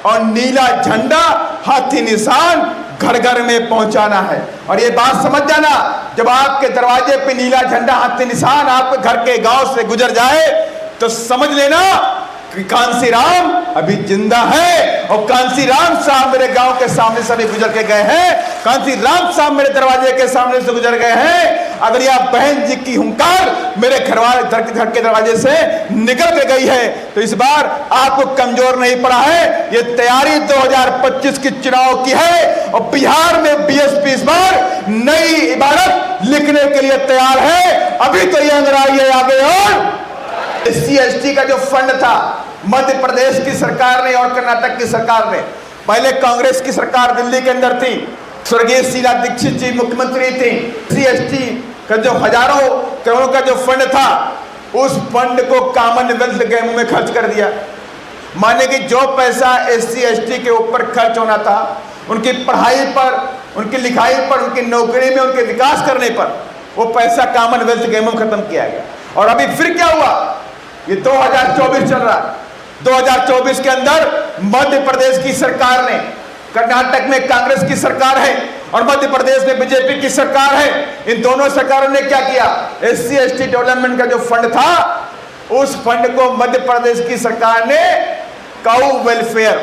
और नीला झंडा हाथी निशान घर घर में पहुंचाना है। और ये बात समझ जाना, जब आपके दरवाजे पे नीला झंडा हाथी निशान आपके घर के गांव से गुजर जाए तो समझ लेना कि कांसी राम अभी जिंदा है और कांसी राम साहब मेरे गांव के सामने से अभी गुजर के गए हैं, कांसी राम साहब मेरे दरवाजे के सामने से गुजर गए हैं। अगर यह बहन जी की हुंकार मेरे घर के दरवाजे से निकल के गई है तो इस बार आपको कमजोर नहीं पड़ा है। ये तैयारी 2025 के चुनाव की है और बिहार में बीएसपी इस बार नई इबारत लिखने के लिए तैयार है। अभी तो ये अंग्रेजी है आगे। और SC/ST का जो फंड था मध्य प्रदेश की सरकार ने और कर्नाटक की सरकार ने, पहले कांग्रेस की सरकार दिल्ली के अंदर थी, स्वर्गीय शीला दीक्षित जी मुख्यमंत्री थी। SC/ST का जो हजारों करोड़ का जो फंड था उस फंड को कॉमनवेल्थ गेम में खर्च कर दिया। माने कि जो पैसा SC/ST के ऊपर खर्च होना था उनकी पढ़ाई पर, उनकी लिखाई पर, उनकी नौकरी में, उनके विकास करने पर, वो पैसा कॉमनवेल्थ गेम में खत्म किया गया। और अभी फिर क्या हुआ, ये 2024 चल रहा है। 2024 के अंदर मध्य प्रदेश की सरकार ने, कर्नाटक में कांग्रेस की सरकार है और मध्य प्रदेश में बीजेपी की सरकार है। इन दोनों सरकारों ने क्या किया, SC/ST डेवलपमेंट का जो फंड था उस फंड को मध्य प्रदेश की सरकार ने काऊ वेलफेयर,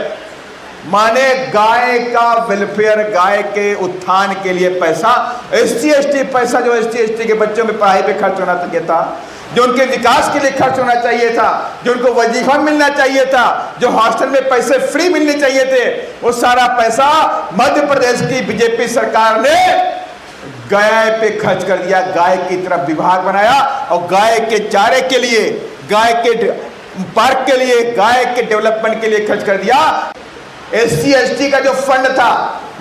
माने गाय का वेलफेयर, गाय के उत्थान के लिए पैसा, SC/ST पैसा जो SC/ST के बच्चों में पढ़ाई पे खर्च होना चाहिए था, जो उनके विकास के लिए खर्च होना चाहिए था, जो उनको वजीफा मिलना चाहिए था, जो हॉस्टल में पैसे फ्री मिलने चाहिए थे, वो सारा पैसा मध्य प्रदेश की बीजेपी सरकार ने गाय पे खर्च कर दिया। गाय की तरफ विभाग बनाया और गाय के चारे के लिए, गाय के पार्क के लिए, गाय के डेवलपमेंट के लिए खर्च कर दिया। SC/ST का जो फंड था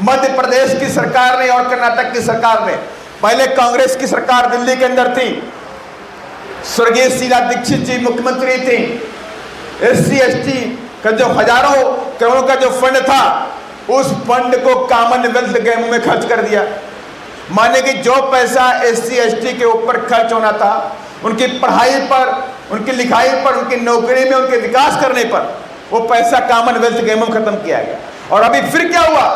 मध्य प्रदेश की सरकार ने और कर्नाटक की सरकार ने, पहले कांग्रेस की सरकार दिल्ली के अंदर थी, स्वर्गीय शीला दीक्षित जी मुख्यमंत्री थी। SC/ST का जो हजारों करोड़ का जो फंड था उस फंड को कॉमनवेल्थ गेम में खर्च कर दिया। माने कि जो पैसा SC/ST के ऊपर खर्च होना था उनकी पढ़ाई पर, उनकी लिखाई पर, उनकी नौकरी में, उनके विकास करने पर, वो पैसा कॉमनवेल्थ गेम में खत्म किया गया। और अभी फिर क्या हुआ,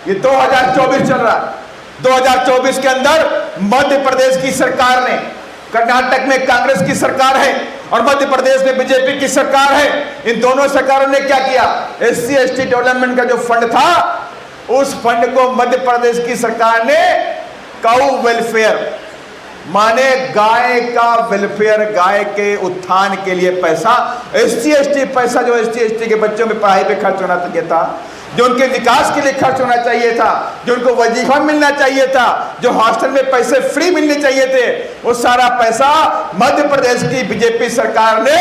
ये 2024 चल रहा है। 2024 के अंदर मध्य प्रदेश की सरकार ने, कर्नाटक में कांग्रेस की सरकार है और मध्य प्रदेश में बीजेपी की सरकार है। इन दोनों सरकारों ने क्या किया, SC/ST डेवलपमेंट का जो फंड था उस फंड को मध्य प्रदेश की सरकार ने काऊ वेलफेयर, माने गाय का वेलफेयर, गाय के उत्थान के लिए पैसा, SC/ST पैसा जो SC/ST के बच्चों में पढ़ाई पे खर्च होना चाहिए था, जो उनके विकास के लिए खर्च होना चाहिए था, जो उनको वजीफा मिलना चाहिए था, जो हॉस्टल में पैसे फ्री मिलने चाहिए थे, वो सारा पैसा मध्य प्रदेश की बीजेपी सरकार ने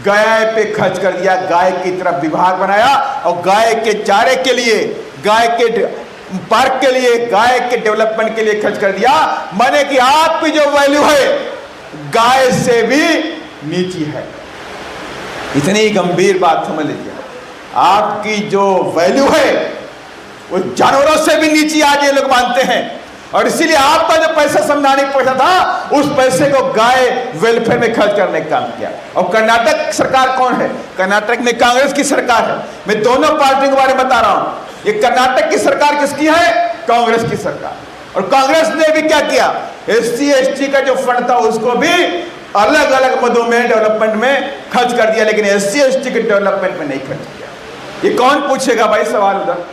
गाय पे खर्च कर दिया। गाय की तरफ विभाग बनाया और गाय के चारे के लिए, गाय के पार्क के लिए, गाय के डेवलपमेंट के लिए खर्च कर दिया। माने कि आपकी जो वैल्यू है गाय से भी नीची है। इतनी गंभीर बात समझ लीजिए, आपकी जो वैल्यू है वो जानवरों से भी नीची आज ये लोग मानते हैं। और इसीलिए आपका जो पैसा संवैधानिक पैसा था उस पैसे को गाय वेलफेयर में खर्च करने का काम किया। और कर्नाटक सरकार कौन है, कर्नाटक में कांग्रेस की सरकार है। मैं दोनों पार्टियों के बारे में बता रहा हूं। ये कर्नाटक की सरकार किसकी है, कांग्रेस की सरकार। और कांग्रेस ने भी क्या किया, SC/ST का जो फंड था उसको भी अलग अलग मदों में डेवलपमेंट में खर्च कर दिया, लेकिन SC/ST के डेवलपमेंट में नहीं खर्च किया। ये कौन पूछेगा भाई सवाल उधर।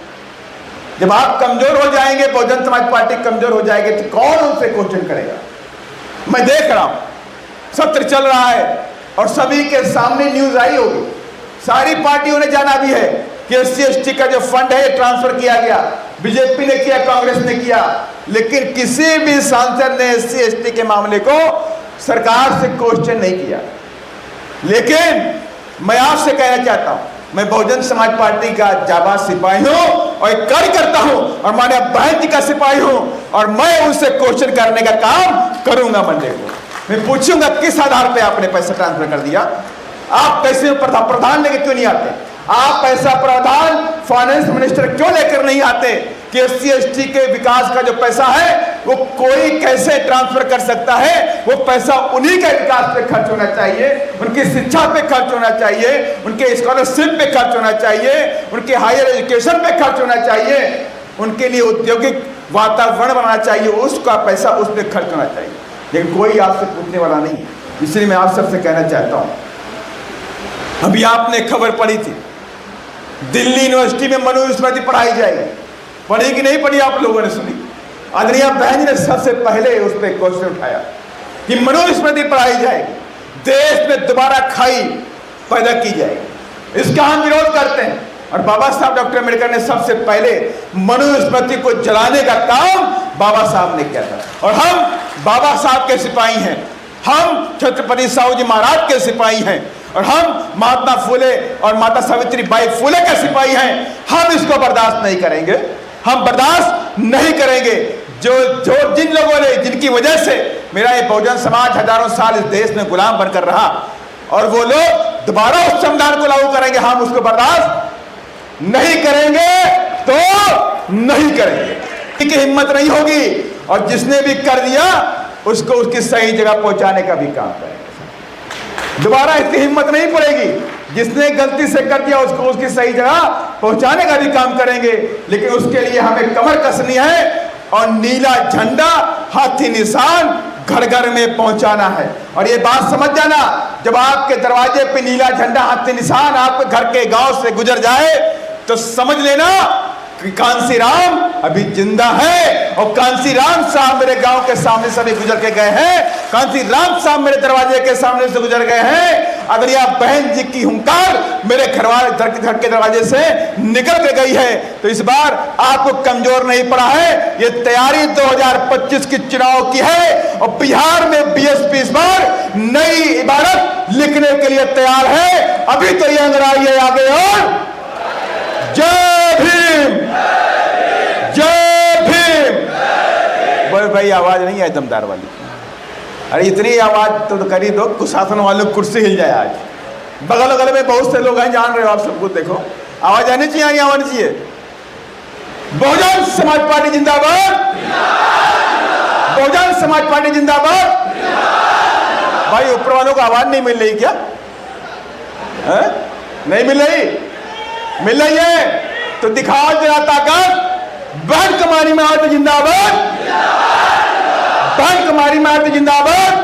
जब आप कमजोर हो जाएंगे, बहुजन समाज पार्टी कमजोर हो जाएगी तो कौन उनसे क्वेश्चन करेगा। मैं देख रहा हूं सत्र चल रहा है और सभी के सामने न्यूज आई होगी, सारी पार्टियों ने जाना भी है कि SC/ST का जो फंड है ट्रांसफर किया गया, बीजेपी ने किया, कांग्रेस ने किया, लेकिन किसी भी सांसद ने SC/ST के मामले को सरकार से क्वेश्चन नहीं किया। लेकिन मैं आपसे कहना चाहता हूं, मैं बहुजन समाज पार्टी का जाबाज सिपाही हूं और एक कार्यकर्ता हूं और माननीय बहन जी का सिपाही हूं और मैं उनसे क्वेश्चन करने का काम करूंगा। मंडे को मैं पूछूंगा किस आधार पे आपने पैसा ट्रांसफर कर दिया, आप कैसे प्रधान लेके क्यों नहीं आते, आप पैसा प्रधान फाइनेंस मिनिस्टर क्यों लेकर नहीं आते, कि SC/ST के विकास का जो पैसा है वो कोई कैसे ट्रांसफर कर सकता है। वो पैसा उन्हीं के विकास पे खर्च होना चाहिए, उनकी शिक्षा पे खर्च होना चाहिए, उनके स्कॉलरशिप पे खर्च होना चाहिए, उनके हायर एजुकेशन पे खर्च होना चाहिए, उनके लिए औद्योगिक वातावरण बनाना चाहिए, उसका पैसा उस पर खर्च होना चाहिए। लेकिन कोई आपसे पूछने वाला नहीं है। इसलिए मैं आप सबसे कहना चाहता हूं, अभी आपने खबर पढ़ी थी दिल्ली यूनिवर्सिटी में मनुस्मृति पढ़ाई जाएगी। पढ़ी कि नहीं पढ़ी आप लोगों ने सुनी? आदरणीय बहन जी ने सबसे पहले उस पर क्वेश्चन उठाया कि मनुस्मृति पढ़ाई जाएगी, देश में दोबारा खाई पैदा की जाएगी। इसका हम विरोध करते हैं। और बाबा साहब डॉक्टर अम्बेडकर ने सबसे पहले मनुस्मृति को जलाने का काम बाबा साहब ने किया था। और हम बाबा साहब के सिपाही हैं, हम छत्रपति साहू जी महाराज के सिपाही हैं, और हम महात्मा फुले और माता सावित्री बाई फुले के सिपाही हैं। हम इसको बर्दाश्त नहीं करेंगे, हम बर्दाश्त नहीं करेंगे। जो जिन लोगों ने, जिनकी वजह से मेरा ये बहुजन समाज हजारों साल इस देश में गुलाम बनकर रहा, और वो लोग दोबारा उस संविधान को लागू करेंगे, हम उसको बर्दाश्त नहीं करेंगे तो नहीं करेंगे। की हिम्मत नहीं होगी, और जिसने भी कर दिया उसको उसकी सही जगह पहुंचाने का भी काम करेंगे। दोबारा इसकी हिम्मत नहीं पड़ेगी। जिसने गलती से कर दिया उसको उसकी सही जगह पहुंचाने का भी काम करेंगे। लेकिन उसके लिए हमें कमर कसनी है और नीला झंडा, हाथी निशान घर घर में पहुंचाना है। और ये बात समझ जाना, जब आपके दरवाजे पे नीला झंडा, हाथी निशान आपके घर के गांव से गुजर जाए तो समझ लेना कि कांसी राम अभी जिंदा है। और कांसी राम साहब मेरे गांव के सामने से भी गुजर के गए हैं, कांसी राम साहब मेरे दरवाजे के सामने से गुजर गए हैं। अगर यह बहन जी की हुंकार मेरे घर के दरवाजे से निकल के गई है तो इस बार आपको कमजोर नहीं पड़ा है। ये तैयारी 2025 की चुनाव की है, और बिहार में बीएसपी इस बार नई इबारत लिखने के लिए तैयार है। अभी तो ये अंग्रेजी है आगे। और जय भीम, जय भीम। बोले भाई आवाज नहीं है दमदार वाली। अरे इतनी आवाज तो करी दो, कुशासन वालों कुर्सी हिल जाए। आज बगल बगल में बहुत से लोग हैं, जान रहे हो आप सबको। देखो आवाज आनी चाहिए, आनी आवाज चाहिए। बहुजन समाज पार्टी जिंदाबाद, बहुजन समाज पार्टी जिंदाबाद। भाई ऊपर वालों को आवाज नहीं मिल रही क्या? है? नहीं मिल रही? मिल रही है तो दिखाओ जरा ताकत। बहन कुमारी महाराज जिंदाबाद, बहन कुमारी महाराज जिंदाबाद।